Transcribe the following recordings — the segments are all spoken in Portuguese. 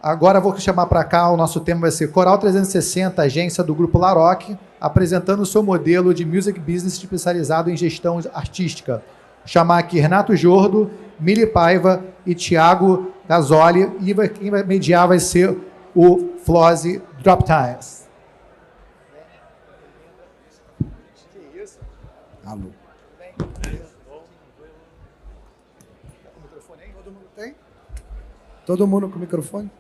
Agora vou chamar para cá, o nosso tema vai ser Coral 360, agência do Grupo Laroque, apresentando o seu modelo de music business especializado em gestão artística. Vou chamar aqui Renato Jordo, Mili Paiva e Thiago Gasoli, e quem vai mediar vai ser o Flozzy Drop Times. Que isso? Alô. Todo mundo tem? Todo mundo com microfone?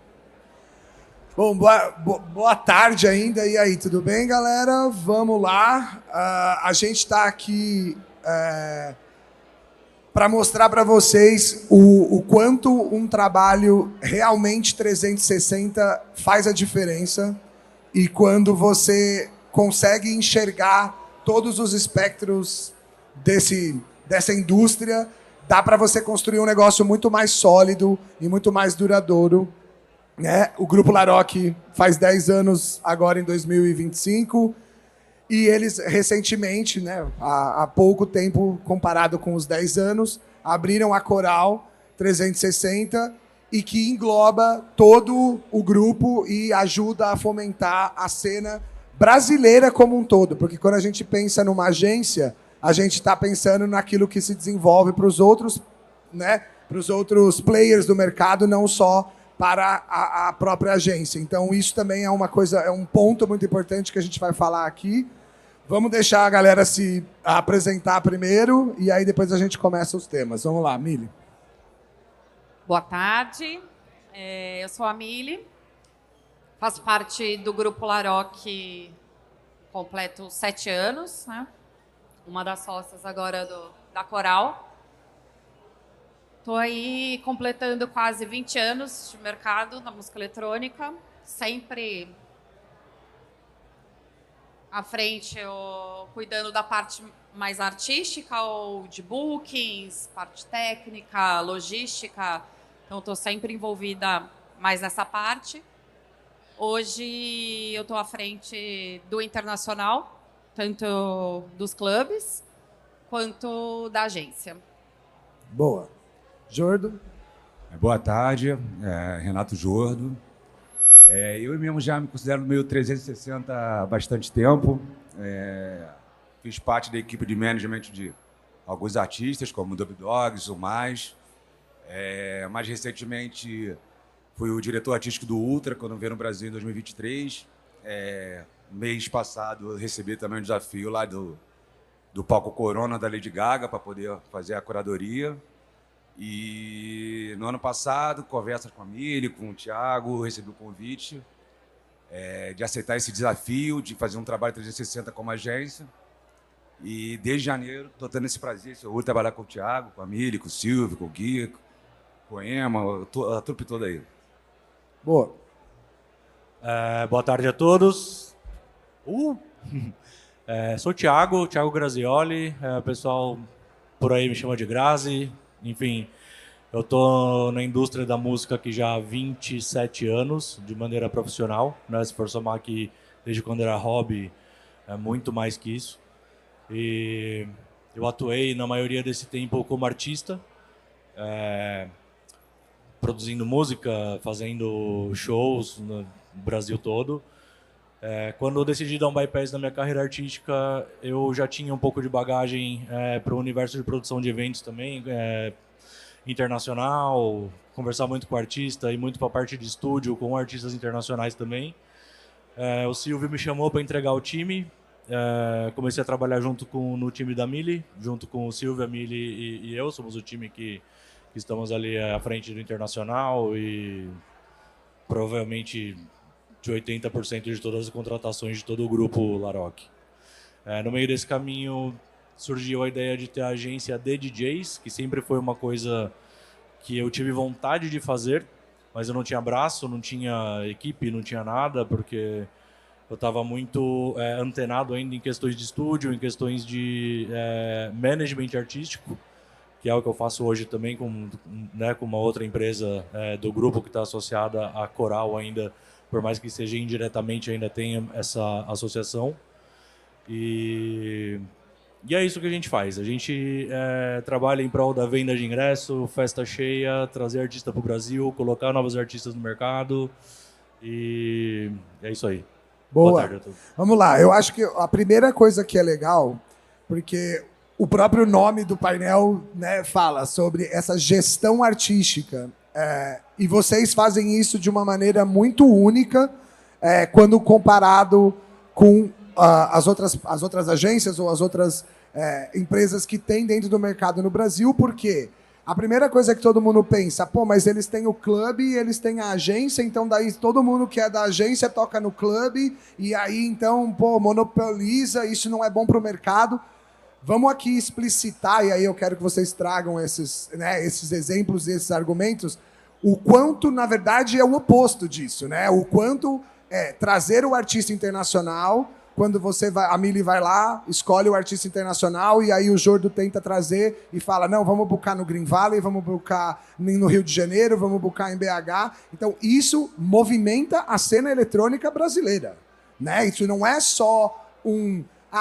Bom, boa tarde ainda. E aí, tudo bem, galera? Vamos lá. A gente está aqui para mostrar para vocês o quanto um trabalho realmente 360 faz a diferença e quando você consegue enxergar todos os espectros dessa indústria, dá para você construir um negócio muito mais sólido e muito mais duradouro. Né? O Grupo Laroque faz 10 anos agora em 2025 e eles recentemente, né, há pouco tempo comparado com os 10 anos, abriram a Coral 360 e que engloba todo o grupo e ajuda a fomentar a cena brasileira como um todo, porque quando a gente pensa numa agência, a gente está pensando naquilo que se desenvolve para os outros, né, para os outros players do mercado, não só para a própria agência. Então, isso também é uma coisa, é um ponto muito importante que a gente vai falar aqui. Vamos deixar a galera se apresentar primeiro e aí depois a gente começa os temas. Vamos lá, Mili. Boa tarde, eu sou a Mili, faço parte do Grupo Laroque, completo 7 anos, né? Uma das sócias agora da Coral. Estou aí completando quase 20 anos de mercado na música eletrônica, sempre à frente, cuidando da parte mais artística, ou de bookings, parte técnica, logística. Então, estou sempre envolvida mais nessa parte. Hoje, eu estou à frente do internacional, tanto dos clubes quanto da agência. Boa. Jordo. Boa tarde, Renato Jordo. Eu mesmo já me considero no meio 360 há bastante tempo. Fiz parte da equipe de management de alguns artistas, como Dub Dogs, o Mais. Mais recentemente, fui o diretor artístico do Ultra, quando veio no Brasil em 2023. Mês passado, eu recebi também um desafio lá do palco Corona da Lady Gaga para poder fazer a curadoria. E no ano passado, conversas com a Mili, com o Thiago, recebi o convite de aceitar esse desafio, de fazer um trabalho 360 como agência. E desde janeiro estou tendo esse prazer, eu vou trabalhar com o Thiago, com a Mili, com o Silvio, com o Gui, com o Ema, a trupe toda aí. Boa. Boa tarde a todos. Sou o Thiago Grazioli, o pessoal por aí me chama de Grazi. Enfim, eu estou na indústria da música aqui já há 27 anos, de maneira profissional, né? Se for somar aqui, desde quando era hobby, é muito mais que isso. E eu atuei na maioria desse tempo como artista, produzindo música, fazendo shows no Brasil todo. Quando eu decidi dar um bypass na minha carreira artística, eu já tinha um pouco de bagagem para o universo de produção de eventos também, internacional, conversar muito com o artista e muito para a parte de estúdio com artistas internacionais também. O Silvio me chamou para entregar o time, comecei a trabalhar no time da Mili, junto com o Silvio, a Mili e eu, somos o time que estamos ali à frente do internacional e provavelmente de 80% de todas as contratações de todo o grupo Laroque. No meio desse caminho surgiu a ideia de ter a agência de DJs, que sempre foi uma coisa que eu tive vontade de fazer, mas eu não tinha braço, não tinha equipe, não tinha nada, porque eu estava muito antenado ainda em questões de estúdio, em questões de management artístico, que é o que eu faço hoje também com uma outra empresa do grupo que está associada à Coral ainda, por mais que seja indiretamente, ainda tenha essa associação. E E é isso que a gente faz. A gente trabalha em prol da venda de ingresso, festa cheia, trazer artista para o Brasil, colocar novos artistas no mercado. E é isso aí. Boa tarde a todos. Vamos lá. Eu acho que a primeira coisa que é legal, porque o próprio nome do painel, né, fala sobre essa gestão artística. E vocês fazem isso de uma maneira muito única quando comparado com as outras agências ou as outras empresas que tem dentro do mercado no Brasil, porque a primeira coisa que todo mundo pensa, pô, mas eles têm o clube, eles têm a agência, então daí todo mundo que é da agência toca no clube, e aí então, pô, monopoliza, isso não é bom para o mercado. Vamos aqui explicitar, e aí eu quero que vocês tragam esses exemplos, esses argumentos, o quanto, na verdade, é o oposto disso, né? O quanto trazer o artista internacional, quando a Mili vai lá, escolhe o artista internacional, e aí o Jordo tenta trazer e fala, não, vamos buscar no Green Valley, vamos buscar no Rio de Janeiro, vamos buscar em BH. Então, isso movimenta a cena eletrônica brasileira, né? Isso não é só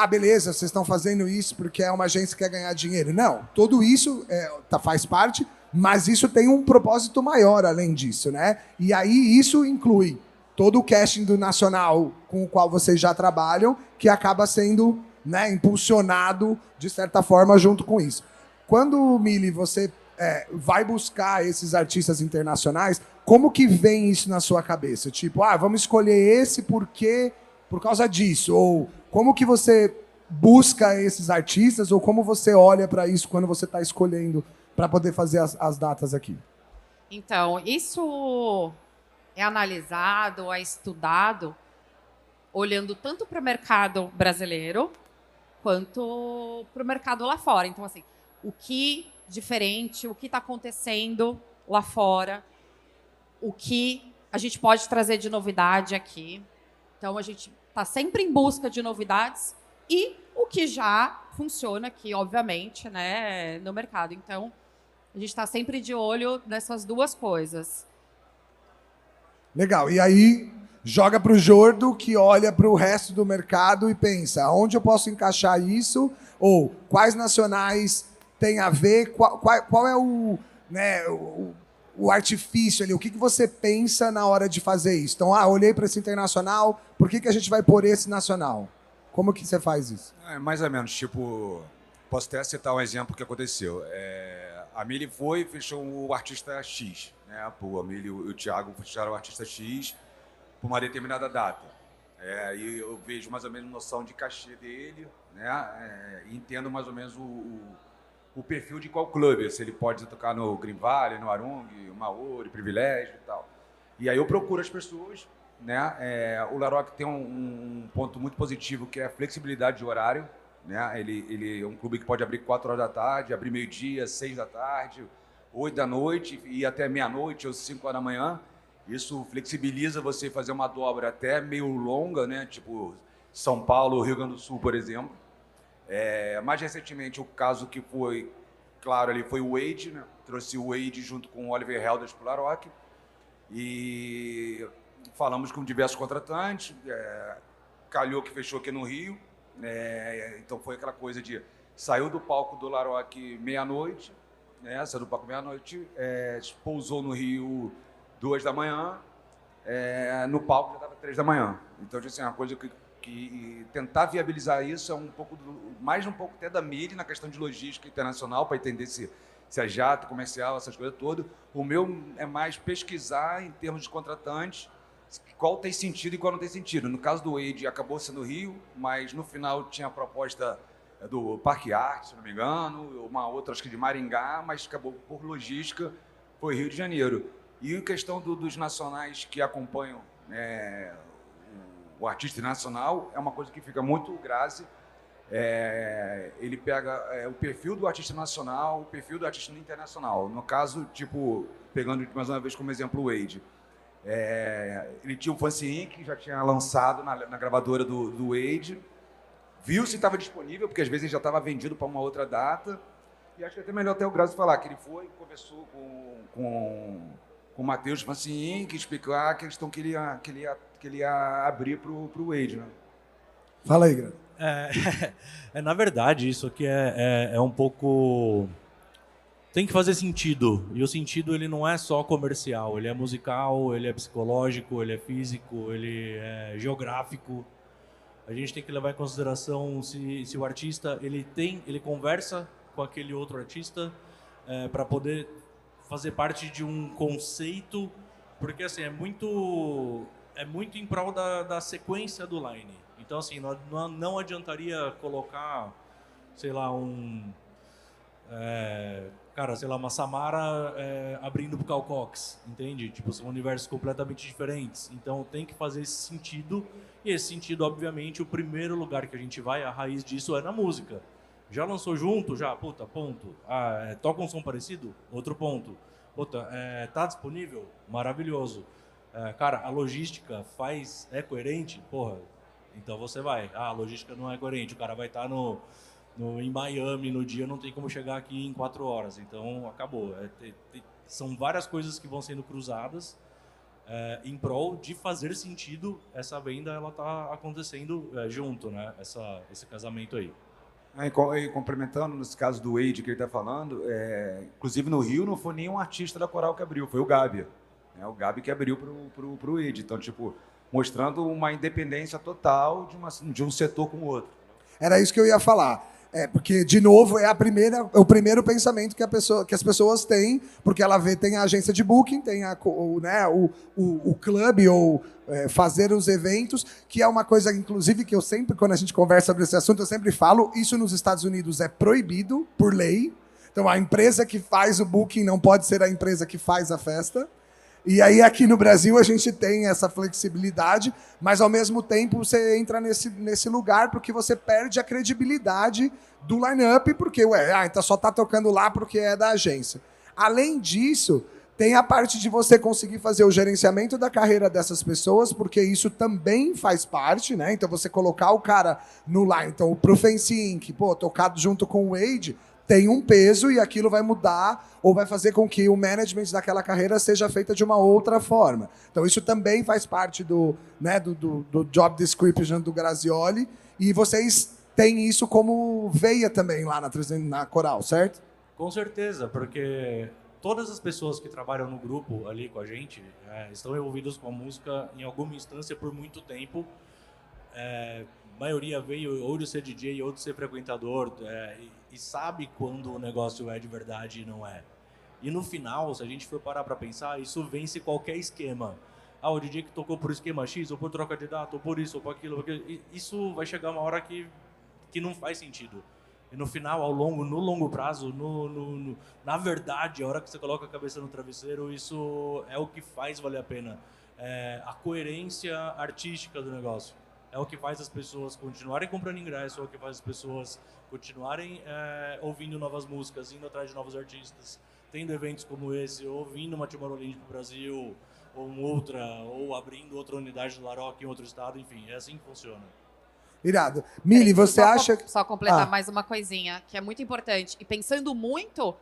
beleza, vocês estão fazendo isso porque é uma agência que quer ganhar dinheiro. Não, tudo isso faz parte, mas isso tem um propósito maior além disso, né? E aí isso inclui todo o casting do nacional com o qual vocês já trabalham, que acaba sendo, né, impulsionado, de certa forma, junto com isso. Quando, Mili, você vai buscar esses artistas internacionais, como que vem isso na sua cabeça? Tipo, vamos escolher esse por causa disso? Ou como que você busca esses artistas? Ou como você olha para isso quando você está escolhendo para poder fazer as datas aqui? Então, isso é analisado, é estudado, olhando tanto para o mercado brasileiro quanto para o mercado lá fora. Então, assim, o que diferente, o que está acontecendo lá fora, o que a gente pode trazer de novidade aqui. Então, a gente está sempre em busca de novidades e o que já funciona aqui, obviamente, né, no mercado. Então, a gente está sempre de olho nessas duas coisas. Legal. E aí, joga para o Jordo, que olha para o resto do mercado e pensa, onde eu posso encaixar isso? Ou quais nacionais tem a ver? Qual é o artifício ali? O que você pensa na hora de fazer isso? Então, olhei para esse internacional, por que a gente vai pôr esse nacional? Como que você faz isso? Mais ou menos, posso até citar um exemplo que aconteceu. A Mili foi e fechou o artista X, né? A Mili e o Thiago fecharam o artista X por uma determinada data. E eu vejo mais ou menos noção de cachê dele, né? E entendo mais ou menos o perfil de qual clube, se ele pode tocar no Green Valley, no Arung, Maori, Privilégio e tal. E aí eu procuro as pessoas, né? O Laroque tem um ponto muito positivo, que é a flexibilidade de horário, né? Ele é um clube que pode abrir 4 horas da tarde, abrir meio-dia, 6 da tarde, 8 da noite e até meia-noite ou 5 horas da manhã. Isso flexibiliza você fazer uma dobra até meio longa, né? Tipo São Paulo, Rio Grande do Sul, por exemplo. Mais recentemente, o caso que foi claro ali foi o Wade, né? Trouxe o Wade junto com o Oliver Helders para o Laroque. E falamos com diversos contratantes, calhou que fechou aqui no Rio. Então foi aquela coisa de saiu do palco do Laroque meia-noite, né? Saiu do palco meia-noite, pousou no Rio 2 da manhã, no palco já estava 3 da manhã. Então, assim, uma coisa que tentar viabilizar isso é um pouco mais um pouco até da Mili na questão de logística internacional, para entender se é jato, comercial, essas coisas todas. O meu é mais pesquisar em termos de contratantes, qual tem sentido e qual não tem sentido. No caso do Wade, acabou sendo Rio, mas no final tinha a proposta do Parque Arte, se não me engano, uma outra, acho que de Maringá, mas acabou por logística, foi Rio de Janeiro. E a questão dos nacionais que acompanham o artista nacional é uma coisa que fica muito Grazi. Ele pega o perfil do artista nacional, o perfil do artista internacional. No caso, pegando mais uma vez como exemplo o Wade, ele tinha o Fancy que já tinha lançado na gravadora do Wade, viu se estava disponível, porque às vezes ele já estava vendido para uma outra data, e acho que até melhor até o Grazi falar que ele foi, conversou com o Matheus Fancy que explicar a questão que ele ia abrir para o Wade, né? Fala aí, Grazi. Na verdade, isso aqui é um pouco... Tem que fazer sentido. E o sentido ele não é só comercial. Ele é musical, ele é psicológico, ele é físico, ele é geográfico. A gente tem que levar em consideração se o artista ele conversa com aquele outro artista para poder fazer parte de um conceito, porque assim é muito em prol da sequência do line. Então assim não adiantaria colocar, sei lá, uma Samara abrindo pro Carl Cox, entende? Tipo, são universos completamente diferentes. Então tem que fazer esse sentido. E esse sentido, obviamente, o primeiro lugar que a gente vai, a raiz disso é na música. Já lançou junto? Já, puta, ponto. Toca um som parecido? Outro ponto. Puta, tá disponível? Maravilhoso. Cara, a logística é coerente? Porra, então você vai. A logística não é coerente, o cara vai estar em Miami no dia, não tem como chegar aqui em 4 horas. Então, acabou. São várias coisas que vão sendo cruzadas em prol de fazer sentido essa venda, ela tá acontecendo junto, né? Esse casamento aí. E complementando, nesse caso do Wade que ele está falando, inclusive no Rio não foi nenhum artista da Coral que abriu, foi o Gabi. O Gabi que abriu pro Wade. Então, tipo, mostrando uma independência total de um setor com o outro. Era isso que eu ia falar. Porque, de novo, é o primeiro pensamento que as pessoas têm, porque ela tem a agência de booking, tem o clube, ou fazer os eventos, que é uma coisa, inclusive, que eu sempre, quando a gente conversa sobre esse assunto, eu sempre falo, isso nos Estados Unidos é proibido por lei. Então, a empresa que faz o booking não pode ser a empresa que faz a festa. E aí, aqui no Brasil, a gente tem essa flexibilidade, mas, ao mesmo tempo, você entra nesse lugar porque você perde a credibilidade do line-up, porque, então só tá tocando lá porque é da agência. Além disso, tem a parte de você conseguir fazer o gerenciamento da carreira dessas pessoas, porque isso também faz parte, né? Então, você colocar o cara no line. Então, o Profense Inc., tocado junto com o Wade, tem um peso e aquilo vai mudar ou vai fazer com que o management daquela carreira seja feita de uma outra forma. Então, isso também faz parte do job description do Grazioli, e vocês têm isso como veia também lá na Coral, certo? Com certeza, porque todas as pessoas que trabalham no grupo ali com a gente estão envolvidas com a música em alguma instância por muito tempo. A maioria veio ou de ser DJ ou de ser frequentador e sabe quando o negócio é de verdade e não é. E no final, se a gente for parar para pensar, isso vence qualquer esquema. O DJ que tocou por esquema X, ou por troca de data, ou por isso, ou por aquilo, isso vai chegar uma hora que não faz sentido. E no final, no longo prazo, na verdade, a hora que você coloca a cabeça no travesseiro, isso é o que faz valer a pena. A coerência artística do negócio. É o que faz as pessoas continuarem comprando ingresso, é o que faz as pessoas continuarem ouvindo novas músicas, indo atrás de novos artistas, tendo eventos como esse, ou vindo uma Tomorrowland para o Brasil, ou abrindo outra unidade do Laroque em outro estado, enfim, é assim que funciona. Irado. Mili, você acha... Só completar mais uma coisinha, que é muito importante. E pensando muito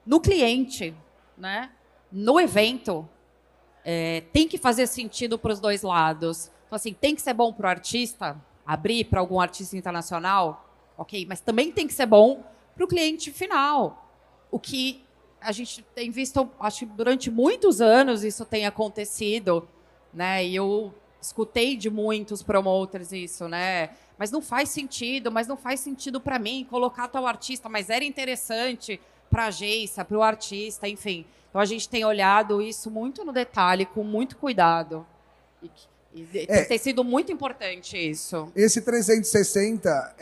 no cliente, né? No evento, tem que fazer sentido para os dois lados. Então, assim, tem que ser bom para o artista, abrir para algum artista internacional, ok, mas também tem que ser bom para o cliente final. O que a gente tem visto, acho que durante muitos anos isso tem acontecido, né? E eu escutei de muitos promoters isso, né? Mas não faz sentido para mim colocar tal artista, mas era interessante para a agência, para o artista, enfim. Então, a gente tem olhado isso muito no detalhe, com muito cuidado. Tem sido muito importante isso. Esse 360,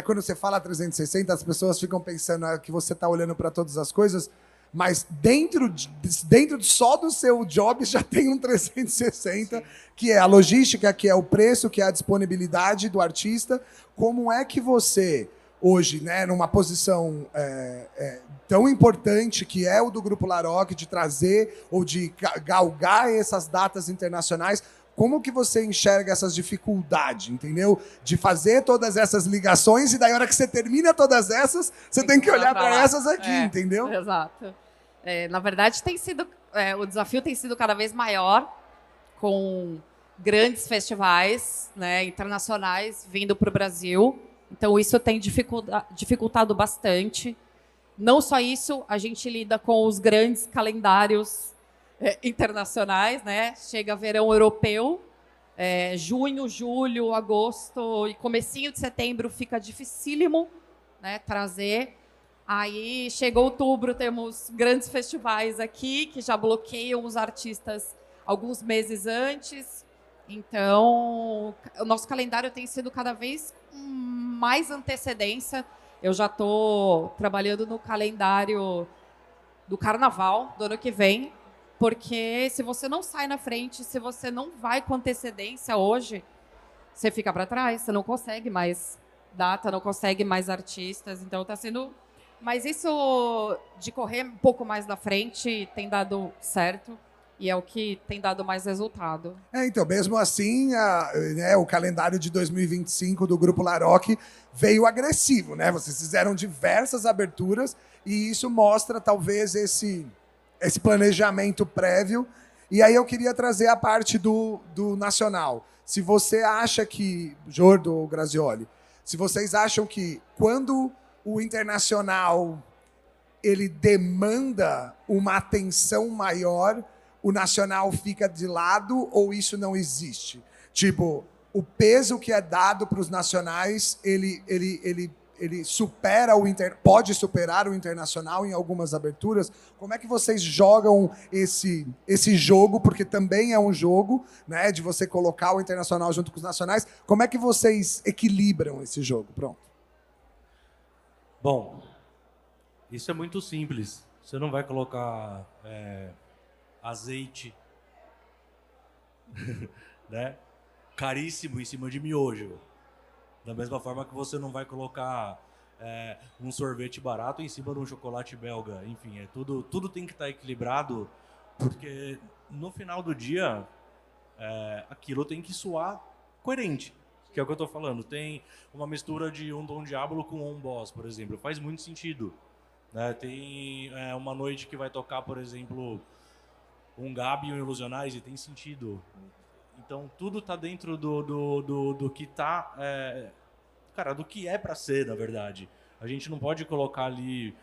quando você fala 360, as pessoas ficam pensando que você está olhando para todas as coisas, mas dentro só do seu job já tem um 360, sim, que é a logística, que é o preço, que é a disponibilidade do artista. Como é que você, hoje, né, numa posição tão importante que é o do Grupo Laroque, de trazer ou de galgar essas datas internacionais, como que você enxerga essas dificuldades, entendeu? De fazer todas essas ligações e daí, na hora que você termina todas essas, você tem que olhar para essas aqui, entendeu? Exato. Na verdade, o desafio tem sido cada vez maior, com grandes festivais, né, internacionais vindo para o Brasil. Então, isso tem dificultado bastante. Não só isso, a gente lida com os grandes calendários internacionais, né? Chega verão europeu, junho, julho, agosto e comecinho de setembro fica dificílimo, né, trazer. Aí chega outubro, temos grandes festivais aqui que já bloqueiam os artistas alguns meses antes. Então, o nosso calendário tem sido cada vez com mais antecedência. Eu já estou trabalhando no calendário do carnaval do ano que vem, porque se você não sai na frente, se você não vai com antecedência hoje, você fica para trás, você não consegue mais data, não consegue mais artistas. Então, está sendo... Mas isso de correr um pouco mais na frente tem dado certo. E é o que tem dado mais resultado. Então, mesmo assim, o calendário de 2025 do Grupo Laroque veio agressivo, né? Vocês fizeram diversas aberturas e isso mostra, talvez, esse planejamento prévio. E aí eu queria trazer a parte do nacional. Se você acha que, Jordo ou Grazioli, se vocês acham que quando o internacional ele demanda uma atenção maior, o nacional fica de lado ou isso não existe? Tipo, o peso que é dado para os nacionais, ele supera pode superar o internacional em algumas aberturas. Como é que vocês jogam esse jogo? Porque também é um jogo, né, de você colocar o internacional junto com os nacionais. Como é que vocês equilibram esse jogo? Pronto. Bom, isso é muito simples. Você não vai colocar azeite né, caríssimo em cima de miojo. Da mesma forma que você não vai colocar um sorvete barato em cima de um chocolate belga. Enfim, tudo tem que estar equilibrado, porque no final do dia aquilo tem que soar coerente, que é o que eu estou falando. Tem uma mistura de um Dom Diablo com um Boss, por exemplo. Faz muito sentido. Né? Tem uma noite que vai tocar, por exemplo, um Gabi e um Ilusionais, e tem sentido. Então, tudo está dentro do que tá... do que é para ser, na verdade. A gente não pode colocar ali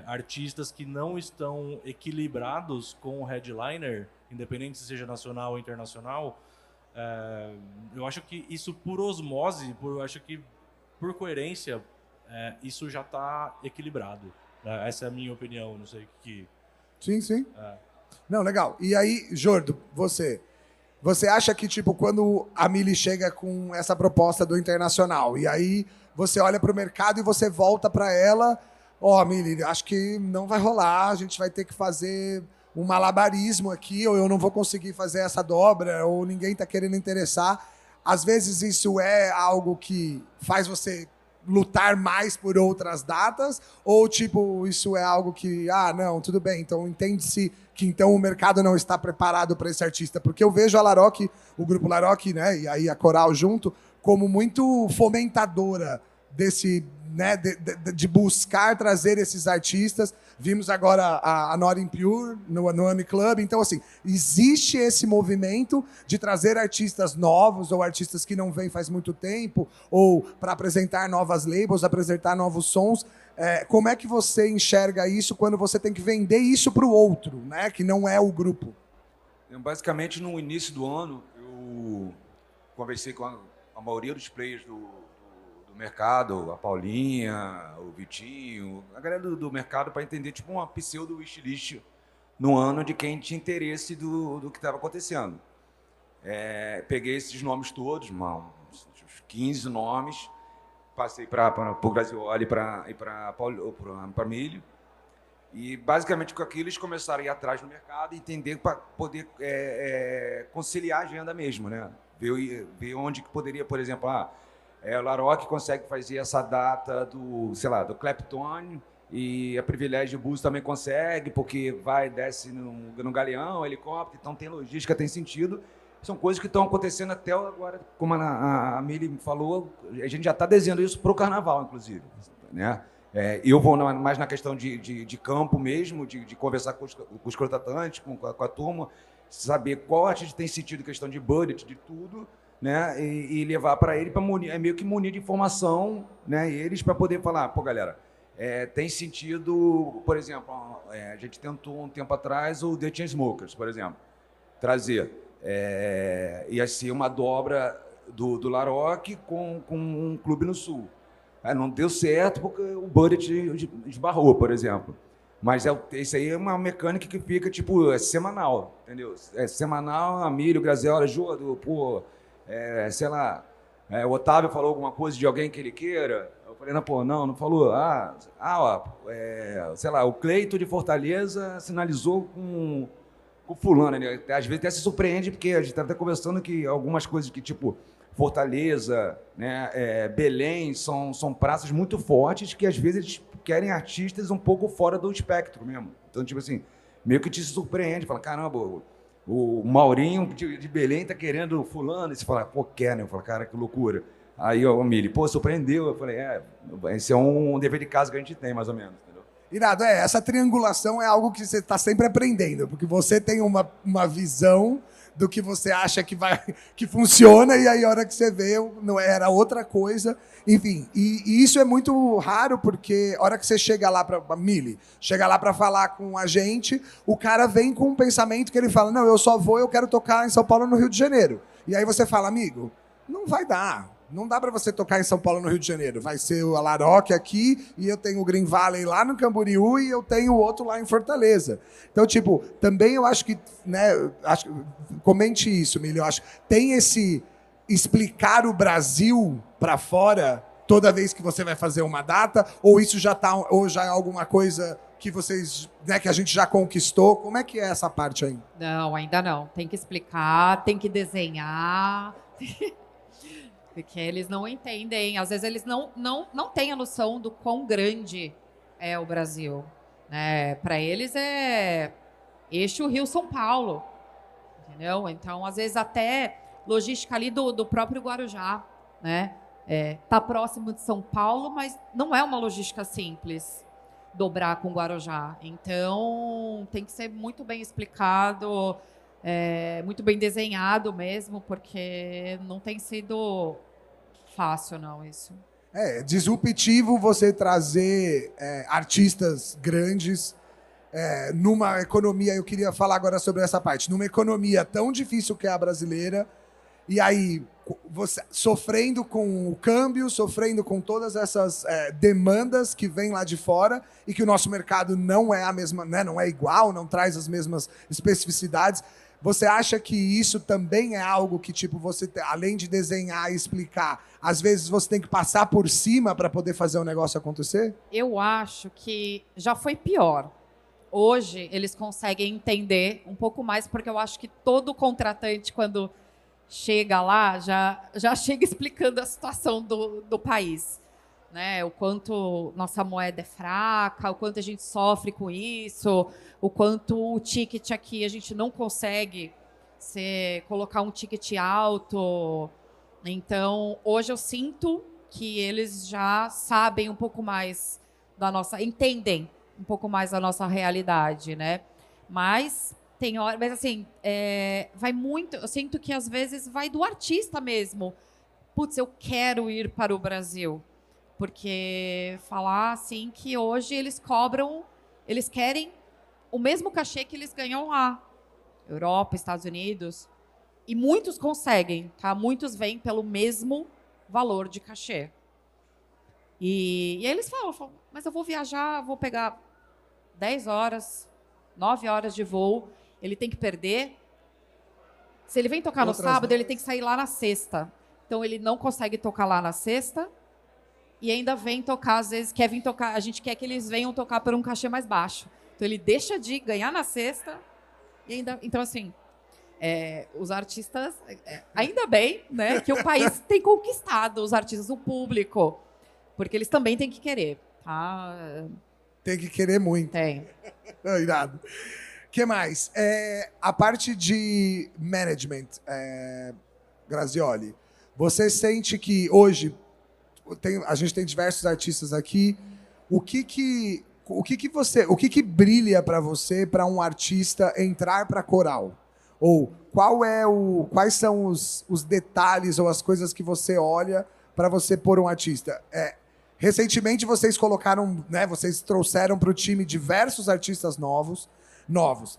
artistas que não estão equilibrados com o headliner, independente se seja nacional ou internacional. Eu acho que isso, por osmose, eu acho que por coerência, isso já está equilibrado. Essa é a minha opinião, não sei o que... Sim. Não, legal. E aí, Jordo, você acha que, tipo, quando a Mili chega com essa proposta do internacional, e aí você olha para o mercado e você volta para ela, Mili, acho que não vai rolar, a gente vai ter que fazer um malabarismo aqui, ou eu não vou conseguir fazer essa dobra, ou ninguém está querendo interessar. Às vezes isso é algo que faz você lutar mais por outras datas, ou tipo, isso é algo que, não, tudo bem, então entende-se que então o mercado não está preparado para esse artista, porque eu vejo a Laroque, o grupo Laroque, né, e aí a Coral junto, como muito fomentadora desse, né, de buscar trazer esses artistas. Vimos agora a Not Impure no AMI Club. Então, assim, existe esse movimento de trazer artistas novos ou artistas que não vêm faz muito tempo, ou para apresentar novas labels, apresentar novos sons. Como é que você enxerga isso quando você tem que vender isso para o outro, né, que não é o grupo? Basicamente, no início do ano, eu conversei com a maioria dos players do mercado, a Paulinha, o Vitinho, a galera do mercado, para entender tipo uma pseudo wishlist no ano de quem tinha interesse do que estava acontecendo. Peguei esses nomes todos, uns 15 nomes, passei para o Grazioli e para Milho, e basicamente com aquilo eles começaram a ir atrás do mercado e entender para poder conciliar a agenda mesmo, né? Ver onde que poderia, por exemplo, o Laroque consegue fazer essa data do Clapton, e a Privilégio Bus também consegue, porque desce no galeão, helicóptero, então tem logística, tem sentido. São coisas que estão acontecendo até agora, como a Mili falou, a gente já está desenhando isso para o carnaval, inclusive. Né? Eu vou mais na questão de campo mesmo, de conversar com os contratantes, com a turma, saber qual artista tem sentido, questão de budget, de tudo, né, e levar para ele, para meio que munir de informação, né, eles para poder falar, pô, galera, tem sentido, por exemplo, a gente tentou um tempo atrás o The Chainsmokers, por exemplo, trazer, ia ser uma dobra do Laroque com um clube no Sul. Não deu certo porque o budget esbarrou, por exemplo. Mas isso aí é uma mecânica que fica, tipo, semanal, entendeu? Semanal, Amílio, Graziola, Jordo, pô, sei lá, o Otávio falou alguma coisa de alguém que ele queira. Eu falei, não falou. Sei lá, o Cleito de Fortaleza sinalizou com o fulano, né? Às vezes até se surpreende, porque a gente está até conversando que algumas coisas que, tipo, Fortaleza, né, Belém, são praças muito fortes que, às vezes, eles querem artistas um pouco fora do espectro mesmo. Então, tipo assim, meio que te surpreende. Fala, caramba, o Maurinho de Belém tá querendo fulano. E você fala, pô, quer, né? Eu falo, cara, que loucura. Aí o Mili, pô, surpreendeu. Eu falei, esse é um dever de casa que a gente tem, mais ou menos. Entendeu? Irado, essa triangulação é algo que você está sempre aprendendo, porque você tem uma visão do que você acha que funciona, e aí a hora que você vê, não era outra coisa. Enfim, e isso é muito raro, porque a hora que você chega lá chega lá para falar com a gente, o cara vem com um pensamento que ele fala, não, eu quero tocar em São Paulo, no Rio de Janeiro. E aí você fala, amigo, não vai dar. Não dá para você tocar em São Paulo, no Rio de Janeiro. Vai ser o Laroque aqui, e eu tenho o Green Valley lá no Camboriú, e eu tenho o outro lá em Fortaleza. Então, tipo, também eu acho que, né, comente isso, Milho, eu acho, tem esse explicar o Brasil para fora toda vez que você vai fazer uma data, ou isso já é alguma coisa que vocês, né, que a gente já conquistou? Como é que é essa parte aí? Não, ainda não. Tem que explicar, tem que desenhar. Porque eles não entendem, às vezes eles não têm a noção do quão grande é o Brasil. Né? Para eles é eixo Rio-São Paulo, entendeu? Então, às vezes, até logística ali do próprio Guarujá, né? Tá próximo de São Paulo, mas não é uma logística simples dobrar com Guarujá. Então, tem que ser muito bem explicado, muito bem desenhado mesmo, porque não tem sido fácil, não, isso. É disruptivo você trazer artistas grandes numa economia, eu queria falar agora sobre essa parte, numa economia tão difícil que é a brasileira, e aí você sofrendo com o câmbio, sofrendo com todas essas demandas que vêm lá de fora, e que o nosso mercado não é a mesma, né, não é igual, não traz as mesmas especificidades. Você acha que isso também é algo que, tipo, você, além de desenhar e explicar, às vezes você tem que passar por cima para poder fazer o negócio acontecer? Eu acho que já foi pior. Hoje, eles conseguem entender um pouco mais, porque eu acho que todo contratante, quando chega lá, já chega explicando a situação do país. Né? O quanto nossa moeda é fraca, o quanto a gente sofre com isso, o quanto o ticket aqui a gente não consegue colocar um ticket alto. Então, hoje eu sinto que eles já sabem um pouco mais entendem um pouco mais da nossa realidade, né? Mas tem hora, mas assim, vai muito. Eu sinto que às vezes vai do artista mesmo. Putz, eu quero ir para o Brasil. Porque falar assim que hoje eles querem o mesmo cachê que eles ganham lá. Europa, Estados Unidos. E muitos conseguem, tá? Muitos vêm pelo mesmo valor de cachê. E aí eles falam, mas eu vou viajar, vou pegar 10 horas, 9 horas de voo, ele tem que perder. Se ele vem tocar no sábado, ele tem que sair lá na sexta. Então ele não consegue tocar lá na sexta. E ainda vem tocar, às vezes, quer vir tocar, a gente quer que eles venham tocar por um cachê mais baixo. Então, ele deixa de ganhar na sexta e ainda... Então, assim, os artistas... ainda bem, né, que o país tem conquistado os artistas, o público, porque eles também têm que querer, tá? Tem que querer muito. Tem. Irado. O que mais? A parte de management, Grazioli, você sente que hoje... a gente tem diversos artistas aqui. O que brilha para você, para um artista entrar para coral? Ou quais são os detalhes ou as coisas que você olha para você pôr um artista? Recentemente vocês colocaram, né, vocês trouxeram para o time diversos artistas novos,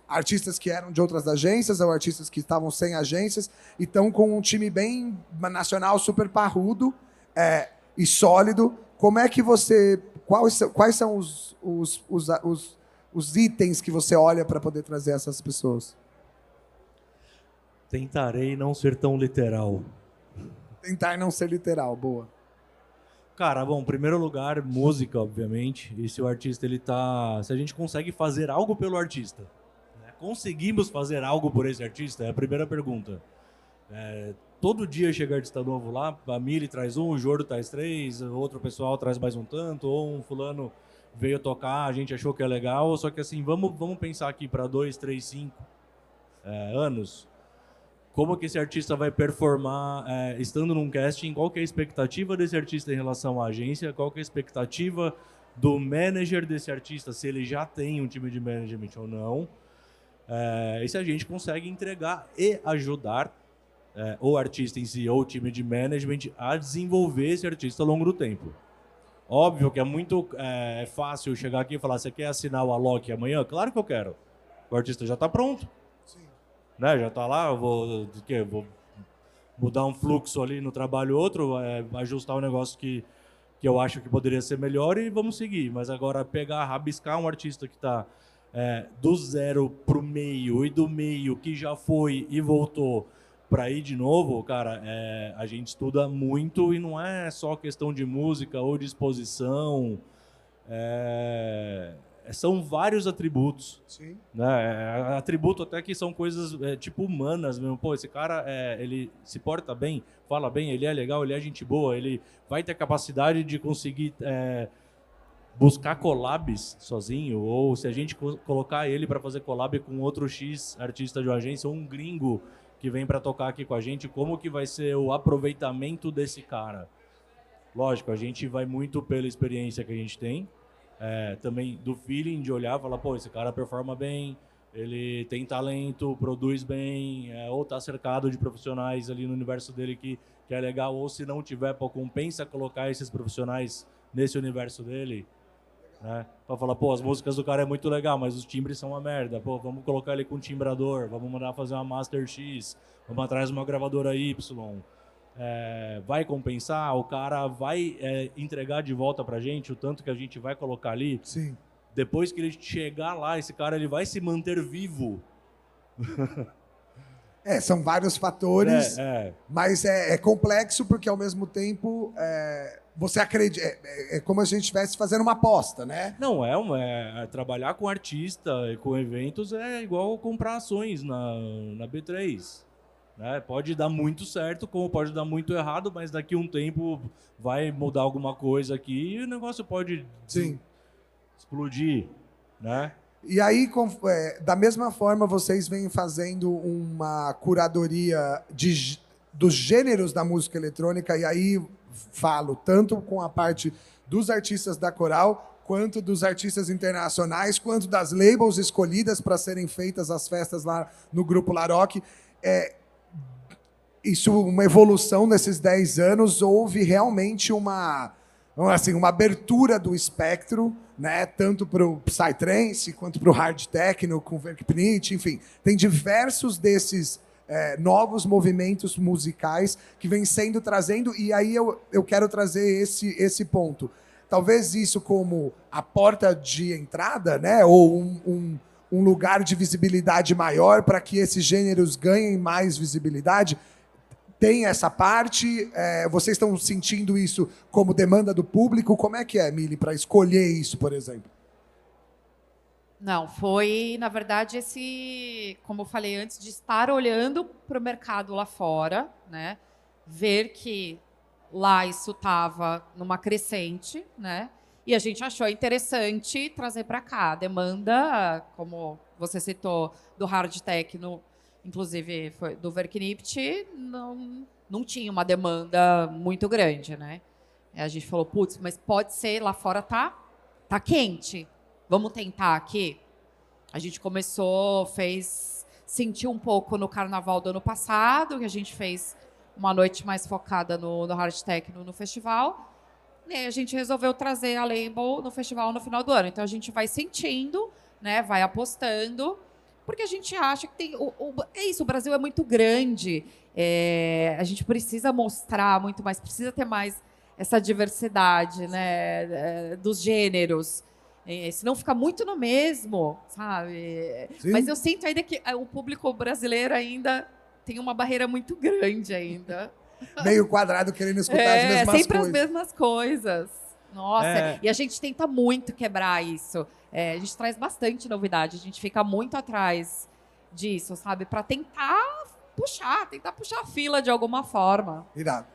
artistas que eram de outras agências ou artistas que estavam sem agências, e estão com um time bem nacional, super parrudo e sólido. Como é que você... Quais são os itens que você olha para poder trazer essas pessoas? Tentarei não ser tão literal. Tentar não ser literal, boa. Cara, bom, em primeiro lugar, música, obviamente. E se o artista, ele tá... Se a gente consegue fazer algo pelo artista, né? Conseguimos fazer algo por esse artista? É a primeira pergunta. Todo dia chega artista novo lá, a Mili traz um, o Jordo traz 3, outro pessoal traz mais um tanto, ou um fulano veio tocar, a gente achou que é legal, só que assim, vamos pensar aqui para 2, 3, 5 anos, como que esse artista vai performar estando num casting, qual que é a expectativa desse artista em relação à agência, qual que é a expectativa do manager desse artista, se ele já tem um time de management ou não, e se a gente consegue entregar e ajudar o artista em si ou o time de management a desenvolver esse artista ao longo do tempo. Óbvio que é muito fácil chegar aqui e falar, você quer assinar o Alok amanhã? Claro que eu quero. O artista já está pronto. Sim. Né? Já está lá, eu vou mudar um fluxo ali no trabalho outro, ajustar um negócio que eu acho que poderia ser melhor e vamos seguir. Mas agora rabiscar um artista que está do zero para o meio e do meio que já foi e voltou para ir de novo, cara, a gente estuda muito e não é só questão de música ou de exposição, são vários atributos. Sim. Né? Atributo até que são coisas tipo humanas mesmo. Pô, esse cara, ele se porta bem, fala bem, ele é legal, ele é gente boa, ele vai ter capacidade de conseguir buscar collabs sozinho, ou se a gente colocar ele para fazer collab com outro X artista de uma agência, ou um gringo que vem para tocar aqui com a gente, como que vai ser o aproveitamento desse cara? Lógico, a gente vai muito pela experiência que a gente tem, também do feeling de olhar e falar, pô, esse cara performa bem, ele tem talento, produz bem, ou está cercado de profissionais ali no universo dele que é legal, ou se não tiver, pô, compensa colocar esses profissionais nesse universo dele, né? Pra falar, pô, as músicas do cara é muito legal, mas os timbres são uma merda. Pô, vamos colocar ele com um timbrador, vamos mandar fazer uma Master X, vamos atrás de uma gravadora Y. Vai compensar, o cara vai entregar de volta pra gente o tanto que a gente vai colocar ali. Sim. Depois que ele chegar lá, esse cara ele vai se manter vivo. São vários fatores, mas é complexo porque, ao mesmo tempo, você acredita... É como se a gente estivesse fazendo uma aposta, né? Não, trabalhar com artista e com eventos é igual comprar ações na B3. Né? Pode dar muito certo, como pode dar muito errado, mas daqui a um tempo vai mudar alguma coisa aqui e o negócio pode explodir, né? E aí, da mesma forma, vocês vêm fazendo uma curadoria dos gêneros da música eletrônica, e aí falo tanto com a parte dos artistas da Coral, quanto dos artistas internacionais, quanto das labels escolhidas para serem feitas as festas lá no Grupo Laroque. Isso, uma evolução nesses 10 anos, houve realmente uma abertura do espectro, né? Tanto para o Psytrance quanto para o Hard Techno, com o Verkpnit, enfim. Tem diversos desses novos movimentos musicais que vêm sendo trazendo, e aí eu quero trazer esse ponto. Talvez isso como a porta de entrada, né? Ou um lugar de visibilidade maior para que esses gêneros ganhem mais visibilidade. Tem essa parte? Vocês estão sentindo isso como demanda do público? Como é que é, Mili, para escolher isso, por exemplo? Não, foi, na verdade, como eu falei antes, de estar olhando para o mercado lá fora, né? Ver que lá isso estava numa crescente, né? E a gente achou interessante trazer para cá. A demanda, como você citou, do hard techno, inclusive foi do Verknip, não tinha uma demanda muito grande, né? E a gente falou, putz, mas pode ser, lá fora tá quente. Vamos tentar aqui? A gente começou, sentiu um pouco no carnaval do ano passado, que a gente fez uma noite mais focada no hard techno no festival. E aí a gente resolveu trazer a Label no festival no final do ano. Então a gente vai sentindo, né, vai apostando, porque a gente acha que tem... é isso, o Brasil é muito grande, a gente precisa mostrar muito mais, precisa ter mais essa diversidade, né, dos gêneros. Senão fica muito no mesmo, sabe? Sim. Mas eu sinto ainda que o público brasileiro ainda tem uma barreira muito grande ainda. Meio quadrado querendo escutar as mesmas sempre coisas. as mesmas coisas. Nossa, e a gente tenta muito quebrar isso. A gente traz bastante novidade, a gente fica muito atrás disso, sabe? Para tentar puxar a fila de alguma forma. Irado.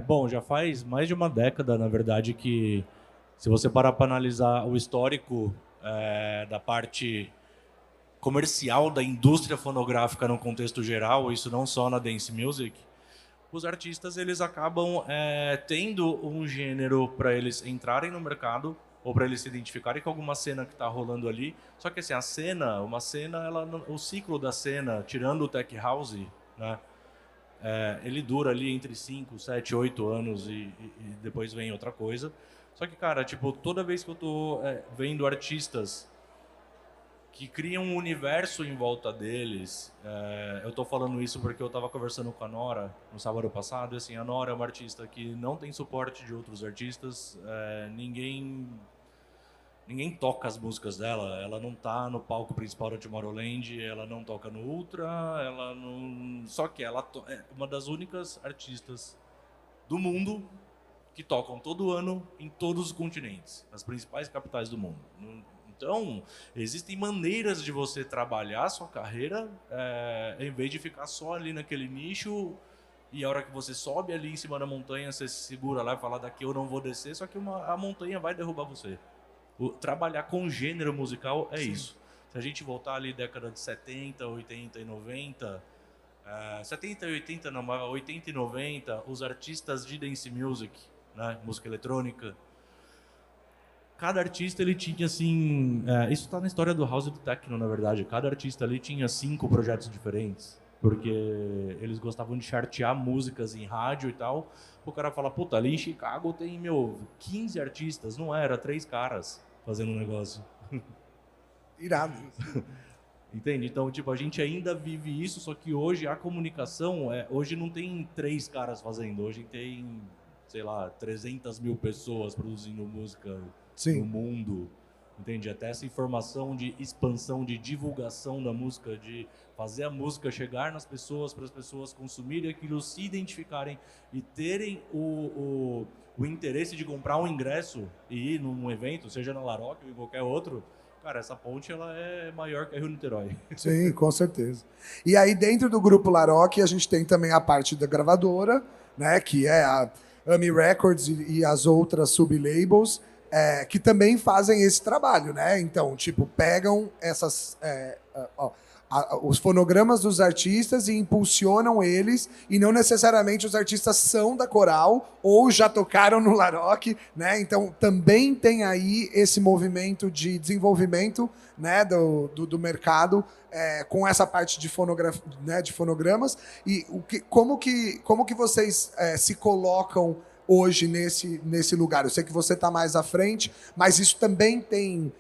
Bom, já faz mais de uma década, na verdade, que se você parar para analisar o histórico da parte comercial da indústria fonográfica no contexto geral, isso não só na dance music, os artistas eles acabam tendo um gênero para eles entrarem no mercado ou para eles se identificarem com alguma cena que está rolando ali. Só que assim, uma cena, o ciclo da cena, tirando o tech house, né, ele dura ali entre 5, 7, 8 anos e depois vem outra coisa. Só que, cara, tipo, toda vez que eu tô vendo artistas que criam um universo em volta deles, eu tô falando isso porque eu tava conversando com a Nora no sábado passado, e assim, a Nora é uma artista que não tem suporte de outros artistas, ninguém toca as músicas dela, ela não tá no palco principal da Tomorrowland, ela não toca no Ultra, ela não... Só que ela é uma das únicas artistas do mundo que tocam todo ano em todos os continentes, nas principais capitais do mundo. Então, existem maneiras de você trabalhar a sua carreira em vez de ficar só ali naquele nicho e a hora que você sobe ali em cima da montanha, você se segura lá e fala, daqui eu não vou descer, só que a montanha vai derrubar você. Trabalhar com gênero musical é isso. Se a gente voltar ali década de 70, 80 e 90... 70 e 80 não, mas 80 e 90, os artistas de dance music, né, música eletrônica, cada artista ele tinha assim, isso está na história do house e do techno, na verdade, cada artista ali tinha 5 projetos diferentes, porque eles gostavam de chartear músicas em rádio e tal. O cara fala, puta, ali em Chicago tem 15 artistas, não era 3 caras fazendo um negócio. Irado. Entende? Então, tipo, a gente ainda vive isso, só que hoje a comunicação, hoje não tem 3 caras fazendo, hoje tem, sei lá, 300 mil pessoas produzindo música no mundo. Entende? Até essa informação de expansão, de divulgação da música, de fazer a música chegar nas pessoas, para as pessoas consumirem aquilo, se identificarem e terem o interesse de comprar um ingresso e ir num evento, seja na Laroque ou em qualquer outro. Cara, essa ponte ela é maior que a Rio-Niterói. Sim, com certeza. E aí, dentro do grupo Laroque, a gente tem também a parte da gravadora, né, que é a AMI Records e as outras sublabels, que também fazem esse trabalho, né? Então, tipo, pegam essas... os fonogramas dos artistas e impulsionam eles, e não necessariamente os artistas são da coral ou já tocaram no Laroque, né? Então também tem aí esse movimento de desenvolvimento, né, do mercado com essa parte de né, de fonogramas. E como que vocês se colocam hoje nesse lugar? Eu sei que você está mais à frente, mas isso também tem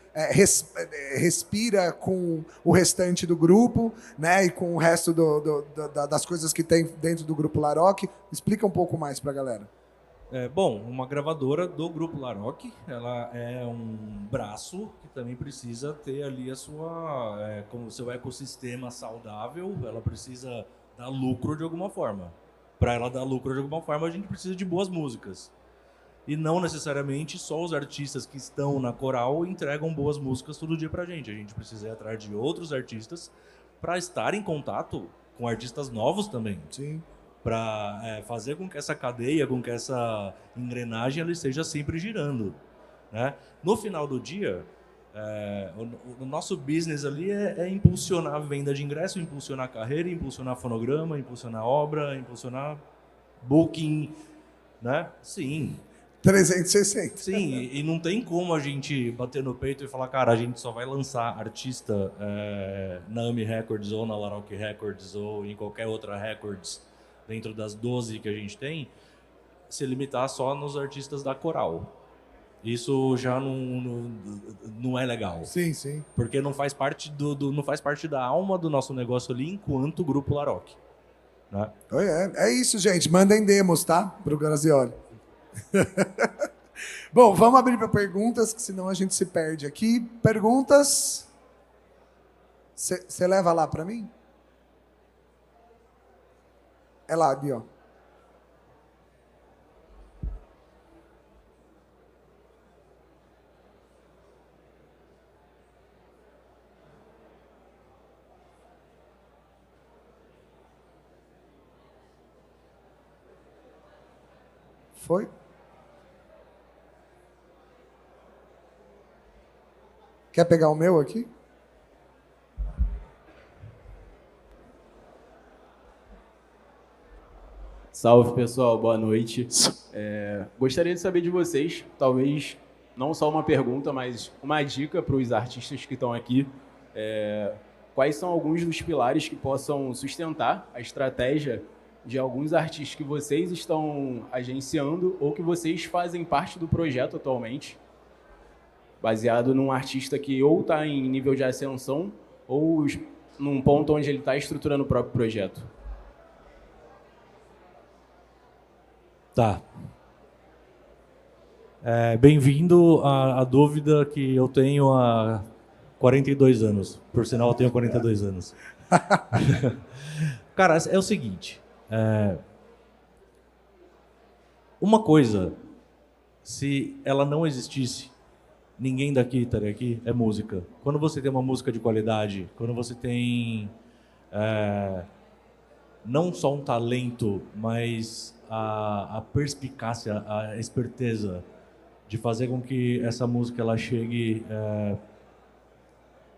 respira com o restante do grupo, né, e com o resto das coisas que tem dentro do grupo Laroque. Explica um pouco mais para a galera. Bom, uma gravadora do grupo Laroque, ela é um braço que também precisa ter ali como o seu ecossistema saudável, ela precisa dar lucro de alguma forma. Para ela dar lucro de alguma forma, a gente precisa de boas músicas. E não necessariamente só os artistas que estão na coral entregam boas músicas todo dia pra gente. A gente precisa ir atrás de outros artistas para estar em contato com artistas novos também. Sim. Para fazer com que essa cadeia, com que essa engrenagem ela esteja sempre girando, né? No final do dia, o nosso business ali é impulsionar a venda de ingresso, impulsionar a carreira, impulsionar fonograma, impulsionar obra, impulsionar booking, né? Sim. 360. Sim, e não tem como a gente bater no peito e falar, cara, a gente só vai lançar artista na AMI Records ou na Laroque Records ou em qualquer outra Records dentro das 12 que a gente tem, se limitar só nos artistas da Coral. Isso já não é legal. Sim, sim. Porque não faz parte não faz parte da alma do nosso negócio ali enquanto Grupo Laroque. Né? É isso, gente. Mandem demos, tá? Pro Grazioli. Bom, vamos abrir para perguntas, que senão a gente se perde aqui. Perguntas? Você leva lá para mim? É lá, ali, ó. Foi? Quer pegar o meu aqui? Salve, pessoal. Boa noite. Gostaria de saber de vocês, talvez não só uma pergunta, mas uma dica para os artistas que estão aqui. Quais são alguns dos pilares que possam sustentar a estratégia de alguns artistas que vocês estão agenciando ou que vocês fazem parte do projeto atualmente, baseado num artista que ou está em nível de ascensão ou num ponto onde ele está estruturando o próprio projeto? Tá. Bem-vindo à dúvida que eu tenho há 42 anos. Por sinal, eu tenho 42 anos. Cara, é o seguinte. Uma coisa, se ela não existisse, ninguém daqui estaria aqui, é música. Quando você tem uma música de qualidade, quando você tem não só um talento, mas a perspicácia, a esperteza de fazer com que essa música ela chegue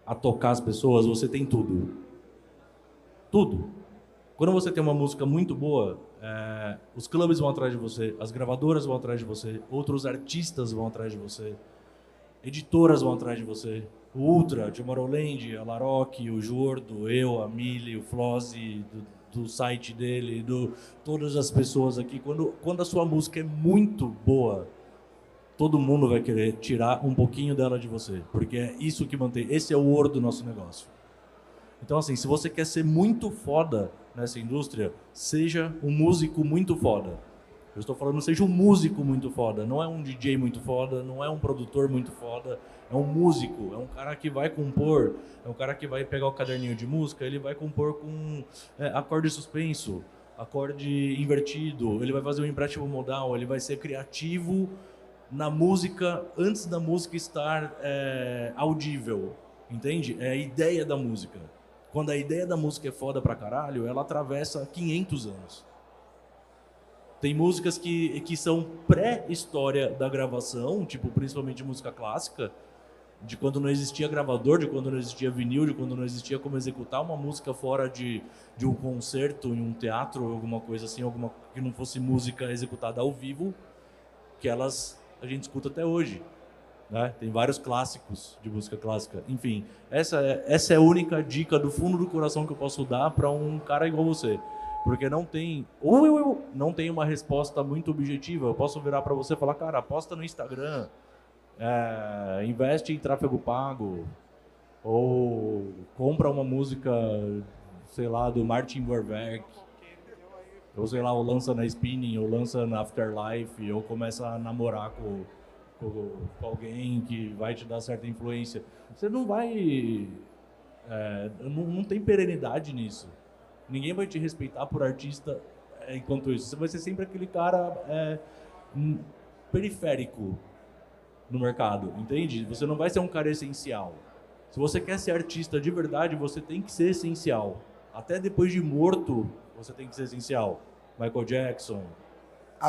a tocar as pessoas, você tem tudo. Tudo. Quando você tem uma música muito boa, os clubes vão atrás de você, as gravadoras vão atrás de você, outros artistas vão atrás de você, editoras vão atrás de você. O Ultra, Tomorrowland, a Laroque, o Jordo, eu, a Mili, o Flozzy, do site dele, todas as pessoas aqui. Quando a sua música é muito boa, todo mundo vai querer tirar um pouquinho dela de você, porque é isso que mantém. Esse é o ouro do nosso negócio. Então, assim, se você quer ser muito foda nessa indústria, seja um músico muito foda. Eu estou falando, seja um músico muito foda. Não é um DJ muito foda, não é um produtor muito foda. É um músico, é um cara que vai compor, é um cara que vai pegar o caderninho de música, ele vai compor com acorde suspenso, acorde invertido, ele vai fazer um empréstimo modal, ele vai ser criativo na música antes da música estar audível, entende? É a ideia da música. Quando a ideia da música é foda pra caralho, ela atravessa 500 anos. Tem músicas que são pré-história da gravação, tipo, principalmente música clássica, de quando não existia gravador, de quando não existia vinil, de quando não existia como executar uma música fora de um concerto, em um teatro, alguma coisa assim, alguma que não fosse música executada ao vivo, que a gente escuta até hoje. Né? Tem vários clássicos de música clássica. Enfim, essa é a única dica do fundo do coração que eu posso dar para um cara igual você. Porque não tem... Ou eu não tenho uma resposta muito objetiva. Eu posso virar para você e falar, cara, aposta no Instagram, investe em tráfego pago, ou compra uma música, sei lá, do Martin Verbeek, ou sei lá, ou lança na Spinning, ou lança na Afterlife, ou começa a namorar com alguém que vai te dar certa influência. Você não vai... não tem perenidade nisso. Ninguém vai te respeitar por artista enquanto isso. Você vai ser sempre aquele cara periférico no mercado, entende? Você não vai ser um cara essencial. Se você quer ser artista de verdade, você tem que ser essencial. Até depois de morto, você tem que ser essencial. Michael Jackson,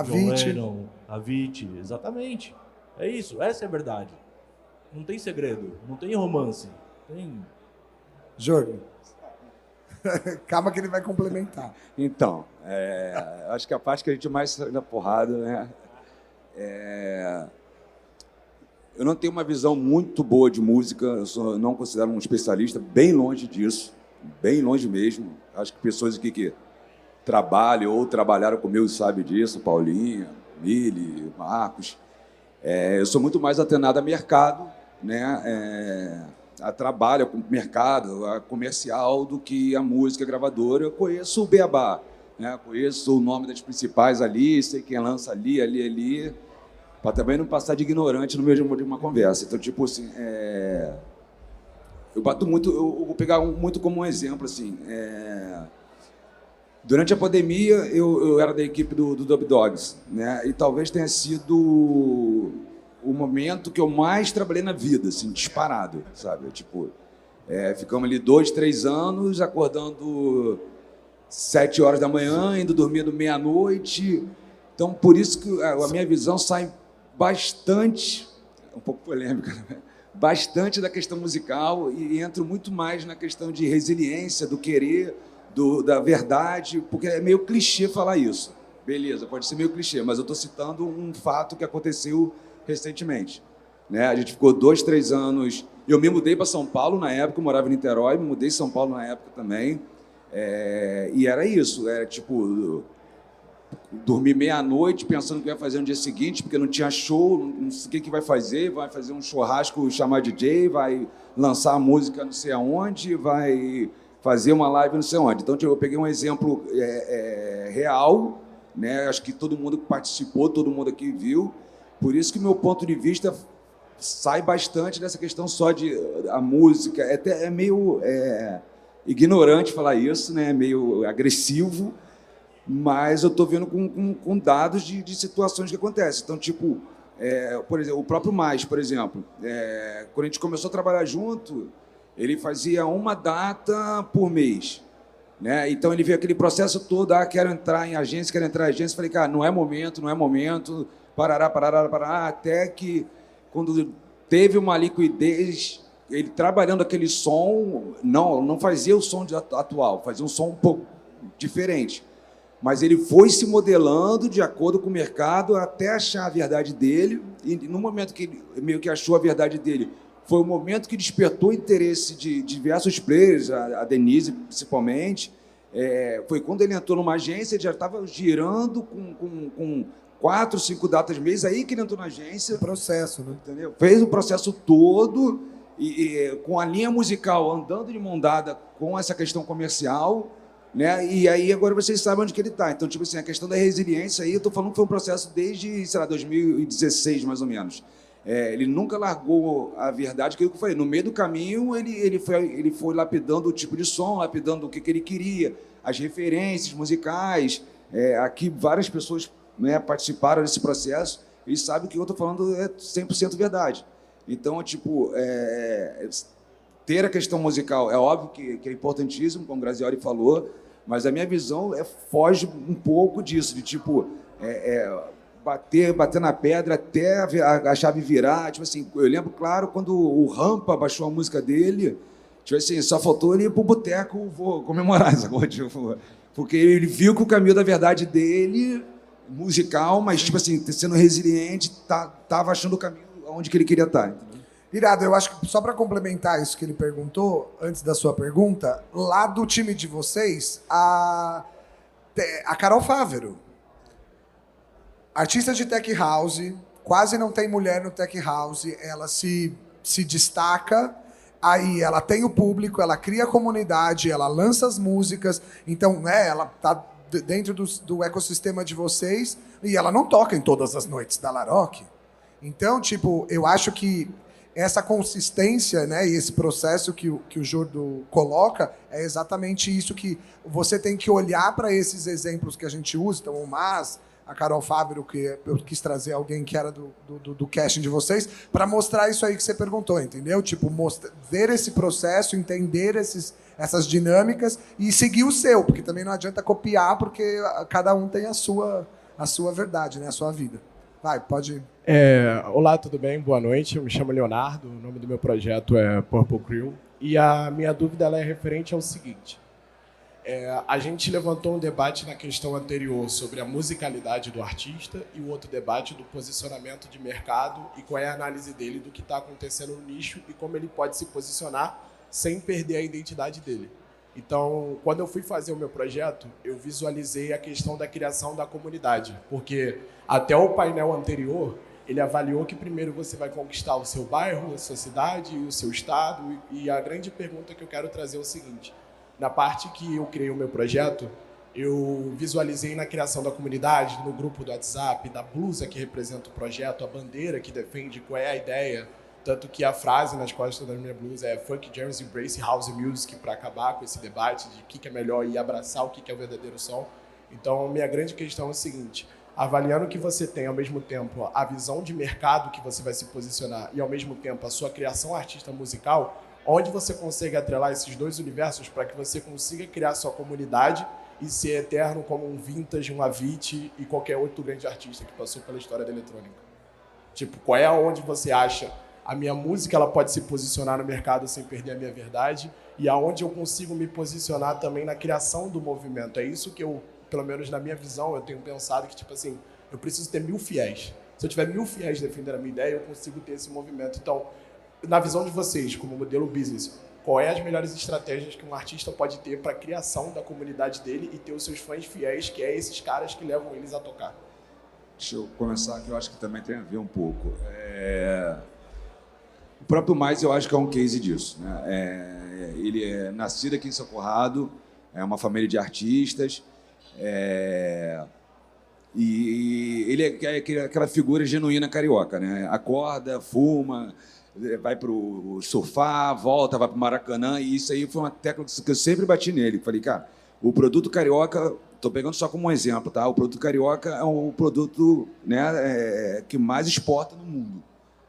John Lennon, Avicii, exatamente. É isso, essa é a verdade. Não tem segredo, não tem romance. Tem... Jorge. Calma que ele vai complementar. Então, acho que a parte que a gente mais sai na porrada, né, Eu não tenho uma visão muito boa de música, eu não considero um especialista, bem longe disso, bem longe mesmo. Acho que pessoas aqui que trabalham ou trabalharam comigo sabem disso, Paulinha, Mili, Marcos. Eu sou muito mais atenado a mercado, né? A trabalho com mercado, a comercial, do que a música a gravadora. Eu conheço o beabá, né? Conheço o nome das principais ali, sei quem lança ali, para também não passar de ignorante no meio de uma conversa. Então, tipo assim, eu bato muito, eu vou pegar muito como um exemplo, assim, durante a pandemia, eu era da equipe do Dub Dogs, né? E talvez tenha sido o momento que eu mais trabalhei na vida, assim, disparado, sabe? Tipo, ficamos ali 2, 3 anos, acordando 7 horas da manhã, indo dormindo meia-noite. Então, por isso que a minha visão sai bastante, um pouco polêmica, né? Bastante da questão musical e entro muito mais na questão de resiliência, do querer, da verdade, porque é meio clichê falar isso. Beleza, pode ser meio clichê, mas eu estou citando um fato que aconteceu recentemente, né? A gente ficou 2, 3 anos... Eu me mudei para São Paulo na época, eu morava em Niterói, me mudei em São Paulo na época também, e era isso, era tipo... Dormir meia-noite pensando o que ia fazer no dia seguinte, porque não tinha show, não sei o que vai fazer um churrasco, chamar DJ, vai lançar a música não sei aonde, vai fazer uma live não sei onde. Então, eu peguei um exemplo real, né? Acho que todo mundo que participou, todo mundo aqui viu. Por isso que meu ponto de vista sai bastante dessa questão só de a música. É meio ignorante falar isso, né? Meio agressivo, mas eu estou vendo com dados de situações que acontecem. Então, tipo, por exemplo, o próprio Mais, por exemplo, quando a gente começou a trabalhar junto, ele fazia uma data por mês, né? Então, ele veio aquele processo todo, quero entrar em agência, falei, cara, não é momento, parará, até que, quando teve uma liquidez, ele trabalhando aquele som, não fazia o som atual, fazia um som um pouco diferente. Mas ele foi se modelando de acordo com o mercado até achar a verdade dele. E no momento que ele meio que achou a verdade dele, foi o momento que despertou o interesse de diversos players, a Denise principalmente. Foi quando ele entrou numa agência, ele já estava girando com 4, 5 datas mês, aí que ele entrou na agência. O processo, né? Entendeu? Fez o processo todo, e com a linha musical andando de mão dada com essa questão comercial, né? E aí agora vocês sabem onde que ele está. Então, tipo assim, a questão da resiliência aí, eu estou falando que foi um processo desde, sei lá, 2016, mais ou menos. Ele nunca largou a verdade, que eu falei. No meio do caminho, ele foi lapidando o tipo de som, lapidando o que ele queria, as referências musicais. Aqui várias pessoas, né, participaram desse processo e sabem que eu estou falando 100% verdade. Então, tipo, ter a questão musical é óbvio que é importantíssimo, como o Grazioli falou, mas a minha visão foge um pouco disso, de tipo, bater na pedra até a chave virar. Tipo assim, eu lembro, claro, quando o Rampa baixou a música dele, tipo assim, só faltou ele ir pro boteco, vou comemorar, tipo, porque ele viu que o caminho da verdade dele, musical, mas tipo assim, sendo resiliente, tava achando o caminho onde que ele queria estar. Entendeu? Irado, eu acho que só para complementar isso que ele perguntou, antes da sua pergunta, lá do time de vocês, a Carol Fávero, artista de tech house, quase não tem mulher no tech house, ela se destaca, aí ela tem o público, ela cria a comunidade, ela lança as músicas, então, né, ela tá dentro do ecossistema de vocês, e ela não toca em todas as noites da Laroque. Então, tipo, eu acho que essa consistência, né, e esse processo que o Jordo coloca é exatamente isso, que você tem que olhar para esses exemplos que a gente usa. Então, o Mas, a Carol Fávero, que eu quis trazer alguém que era do casting de vocês, para mostrar isso aí que você perguntou, entendeu? Tipo, ver esse processo, entender essas dinâmicas e seguir o seu, porque também não adianta copiar, porque cada um tem a sua verdade, né, a sua vida. Vai, pode ir. Olá, tudo bem? Boa noite. Eu me chamo Leonardo, o nome do meu projeto é Purple Crew. E a minha dúvida ela é referente ao seguinte. A gente levantou um debate na questão anterior sobre a musicalidade do artista e o outro debate do posicionamento de mercado e qual é a análise dele do que está acontecendo no nicho e como ele pode se posicionar sem perder a identidade dele. Então, quando eu fui fazer o meu projeto, eu visualizei a questão da criação da comunidade, porque até o painel anterior, ele avaliou que primeiro você vai conquistar o seu bairro, a sua cidade, o seu estado, e a grande pergunta que eu quero trazer é o seguinte: na parte que eu criei o meu projeto, eu visualizei na criação da comunidade, no grupo do WhatsApp, da blusa que representa o projeto, a bandeira que defende qual é a ideia, tanto que a frase nas costas da minha blusa é Funk, Jams, Embrace House Music, para acabar com esse debate de o que é melhor e abraçar o que é o verdadeiro som. Então, minha grande questão é o seguinte: avaliando que você tem, ao mesmo tempo, a visão de mercado que você vai se posicionar e, ao mesmo tempo, a sua criação artista musical, onde você consegue atrelar esses dois universos para que você consiga criar sua comunidade e ser eterno como um Vintage, um Avicii e qualquer outro grande artista que passou pela história da eletrônica. Tipo, qual é onde você acha a minha música ela pode se posicionar no mercado sem perder a minha verdade e aonde eu consigo me posicionar também na criação do movimento. É isso que eu, pelo menos na minha visão, eu tenho pensado que, tipo assim, eu preciso ter 1000 fiéis. Se eu tiver 1000 fiéis defendendo a minha ideia, eu consigo ter esse movimento. Então, na visão de vocês, como modelo business, qual é as melhores estratégias que um artista pode ter para a criação da comunidade dele e ter os seus fãs fiéis, que é esses caras que levam eles a tocar? Deixa eu começar, que eu acho que também tem a ver um pouco. O próprio Mais, eu acho que é um case disso, né? Ele é nascido aqui em São Conrado, é uma família de artistas, e ele é aquela figura genuína carioca, né? Acorda, fuma, vai pro surfar, volta, vai pro Maracanã, e isso aí foi uma tecla que eu sempre bati nele. Falei, cara, o produto carioca, tô pegando só como um exemplo, tá? O produto carioca é o produto, né, que mais exporta no mundo,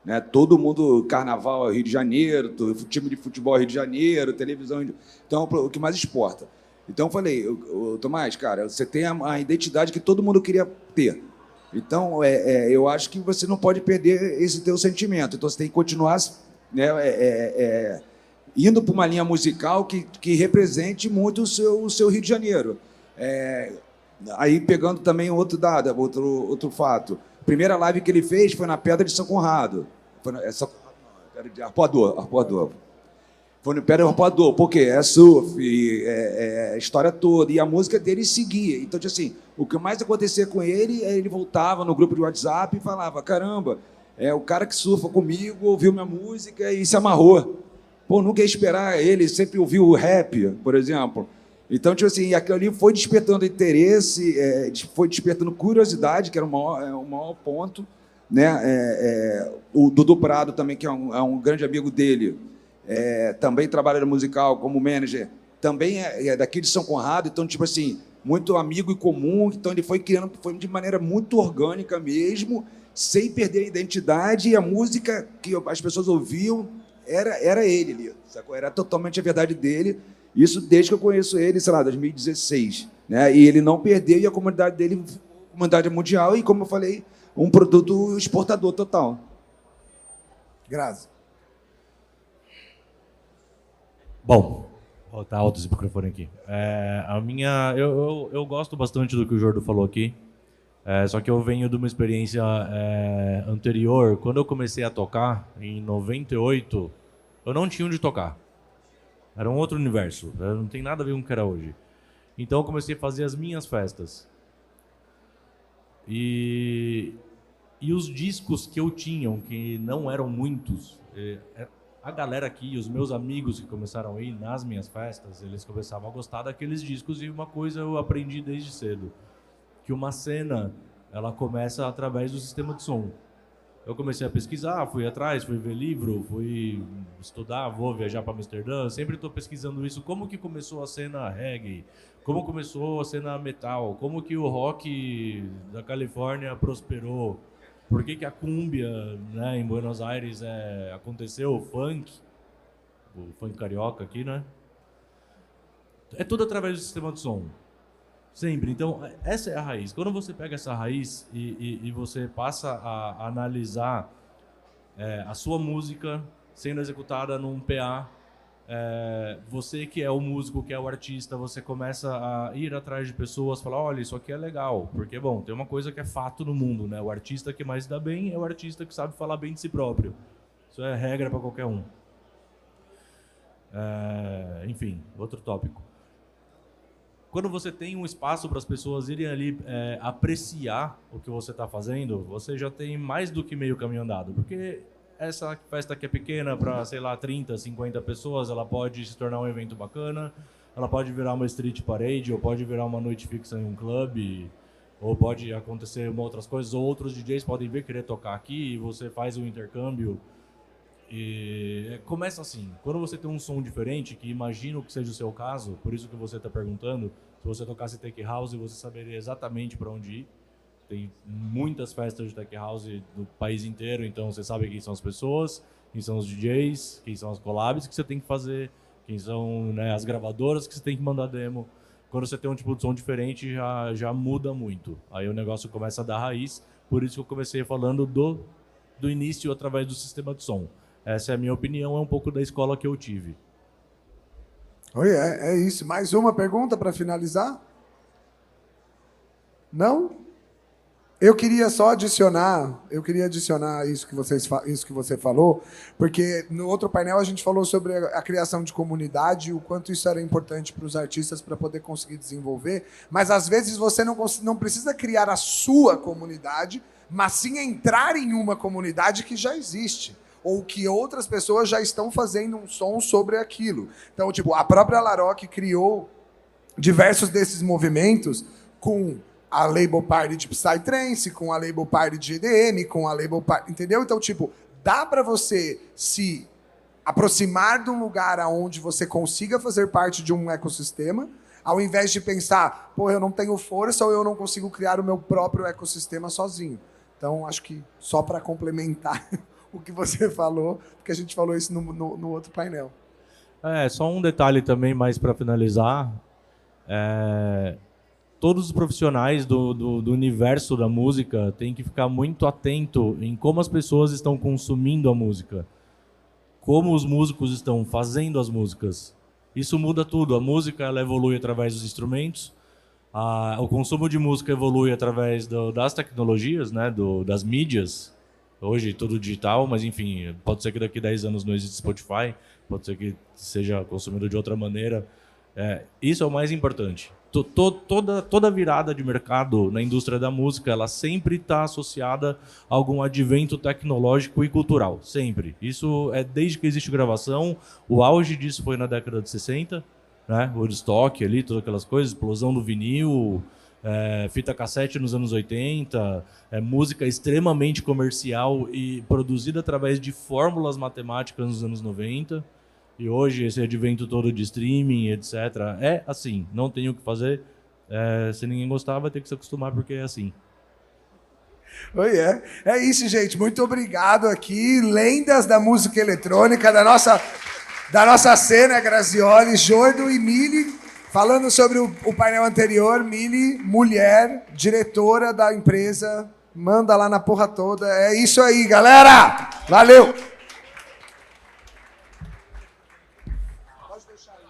né? Todo mundo, carnaval Rio de Janeiro, time de futebol Rio de Janeiro, televisão, então é o que mais exporta. Então eu falei, Tomás, cara, você tem a identidade que todo mundo queria ter. Então, eu acho que você não pode perder esse teu sentimento. Então, você tem que continuar, né, indo para uma linha musical que represente muito o seu Rio de Janeiro. Aí, pegando também outro dado, outro fato. A primeira live que ele fez foi na Pedra de São Conrado. Pedra de Arpoador. Foi no Pedra de Arpoador, porque é surf, a história toda, e a música dele seguia. Então, assim, o que mais acontecia com ele, ele voltava no grupo de WhatsApp e falava, caramba, o cara que surfa comigo ouviu minha música e se amarrou. Pô, nunca ia esperar, ele sempre ouviu o rap, por exemplo. Então, tipo assim, aquilo ali foi despertando interesse, foi despertando curiosidade, que era o maior ponto, né? O Dudu Prado também, que é um grande amigo dele, também trabalha no musical como manager, também é daqui de São Conrado, então, tipo assim, muito amigo e comum, então ele foi criando, foi de maneira muito orgânica mesmo, sem perder a identidade, e a música que as pessoas ouviam era ele ali, sacou? Era totalmente a verdade dele, isso desde que eu conheço ele, sei lá, 2016, né? E ele não perdeu, e a comunidade dele, comunidade mundial, e como eu falei, um produto exportador total. Grazi. Bom, tá alto esse microfone aqui. Eu gosto bastante do que o Jordo falou aqui, só que eu venho de uma experiência anterior. Quando eu comecei a tocar, em 98, eu não tinha onde tocar. Era um outro universo, não tem nada a ver com o que era hoje. Então eu comecei a fazer as minhas festas. E os discos que eu tinha, que não eram muitos, a galera aqui, os meus amigos que começaram a ir nas minhas festas, eles começavam a gostar daqueles discos, e uma coisa eu aprendi desde cedo, que uma cena, ela começa através do sistema de som. Eu comecei a pesquisar, fui atrás, fui ver livro, fui estudar, vou viajar para Amsterdã, sempre estou pesquisando isso, como que começou a cena reggae, como começou a cena metal, como que o rock da Califórnia prosperou, por que a cúmbia, né, em Buenos Aires aconteceu, o funk carioca aqui, né? É tudo através do sistema de som. Sempre. Então, essa é a raiz. Quando você pega essa raiz e você passa a analisar a sua música sendo executada num PA Você que é o músico, que é o artista, você começa a ir atrás de pessoas, falar, olha, isso aqui é legal, porque, bom, tem uma coisa que é fato no mundo, né? O artista que mais dá bem é o artista que sabe falar bem de si próprio. Isso é regra para qualquer um. Enfim, outro tópico. Quando você tem um espaço para as pessoas irem ali apreciar o que você está fazendo, você já tem mais do que meio caminho andado, porque essa festa que é pequena para, sei lá, 30, 50 pessoas, ela pode se tornar um evento bacana, ela pode virar uma street parade, ou pode virar uma noite fixa em um clube, ou pode acontecer outras coisas, ou outros DJs podem vir querer tocar aqui e você faz um intercâmbio. E começa assim, quando você tem um som diferente, que imagino que seja o seu caso, por isso que você está perguntando, se você tocasse Tech House, você saberia exatamente para onde ir. Tem muitas festas de Tech House no país inteiro, então você sabe quem são as pessoas, quem são os DJs, quem são as collabs que você tem que fazer, quem são, né, as gravadoras que você tem que mandar demo. Quando você tem um tipo de som diferente, já muda muito. Aí o negócio começa a dar raiz, por isso que eu comecei falando do início através do sistema de som. Essa é a minha opinião, é um pouco da escola que eu tive. Oi, é isso. Mais uma pergunta para finalizar? Não? Eu queria só adicionar isso que você falou, porque no outro painel a gente falou sobre a criação de comunidade e o quanto isso era importante para os artistas para poder conseguir desenvolver, mas às vezes você não precisa criar a sua comunidade, mas sim entrar em uma comunidade que já existe, ou que outras pessoas já estão fazendo um som sobre aquilo. Então, tipo, a própria Laroque criou diversos desses movimentos com a label party de Psytrance, com a label party de EDM, com a label party, entendeu? Então, tipo, dá para você se aproximar de um lugar onde você consiga fazer parte de um ecossistema, ao invés de pensar, pô, eu não tenho força ou eu não consigo criar o meu próprio ecossistema sozinho. Então, acho que só para complementar o que você falou, porque a gente falou isso no outro painel. Só um detalhe também mais para finalizar. Todos os profissionais do universo da música têm que ficar muito atento em como as pessoas estão consumindo a música, como os músicos estão fazendo as músicas. Isso muda tudo. A música ela evolui através dos instrumentos, o consumo de música evolui através das tecnologias, né, das mídias. Hoje tudo digital, mas enfim, pode ser que daqui a 10 anos não exista Spotify, pode ser que seja consumido de outra maneira. Isso é o mais importante. Toda virada de mercado na indústria da música, ela sempre está associada a algum advento tecnológico e cultural, sempre. Isso é desde que existe gravação. O auge disso foi na década de 60, né? Woodstock ali, todas aquelas coisas, explosão do vinil, fita cassete nos anos 80, música extremamente comercial e produzida através de fórmulas matemáticas nos anos 90. E hoje, esse advento todo de streaming, etc., é assim, não tem o que fazer. Se ninguém gostar, vai ter que se acostumar, porque é assim. É isso, gente. Muito obrigado aqui. Lendas da música eletrônica, da nossa cena, Grazioli, Jordo e Mili, falando sobre o painel anterior. Mili, mulher, diretora da empresa, manda lá na porra toda. É isso aí, galera! Valeu! Pode deixar aí.